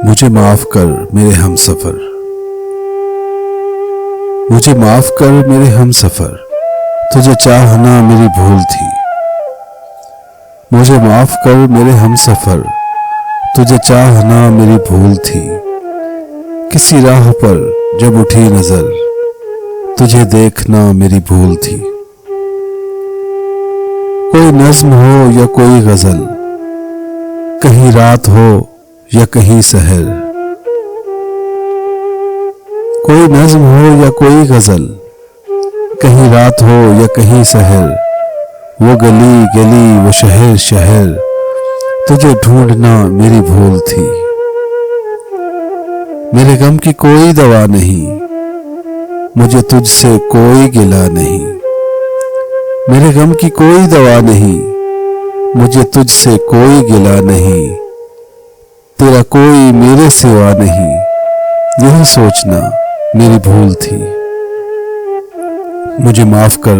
मुझे माफ कर मेरे हमसफर, मुझे माफ कर मेरे हमसफर, तुझे चाहना मेरी भूल थी। मुझे माफ कर मेरे हमसफर, तुझे चाहना मेरी भूल थी। किसी राह पर जब उठी नजर, तुझे देखना मेरी भूल थी। कोई नज्म हो या कोई गजल, कहीं रात हो या कहीं सहर। कोई नज्म हो या कोई गजल, कहीं रात हो या कहीं सहर। वो गली गली वो शहर शहर, तुझे ढूंढना मेरी भूल थी। मेरे गम की कोई दवा नहीं, मुझे तुझसे कोई गिला नहीं। मेरे गम की कोई दवा नहीं, मुझे तुझसे कोई गिला नहीं। तेरा कोई मेरे सिवा नहीं, यही सोचना मेरी भूल थी। मुझे माफ कर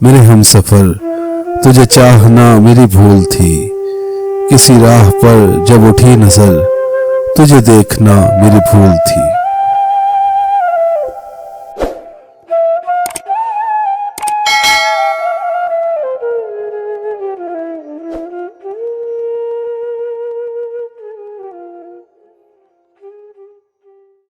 मेरे हमसफर, तुझे चाहना मेरी भूल थी। किसी राह पर जब उठी नजर, तुझे देखना मेरी भूल थी।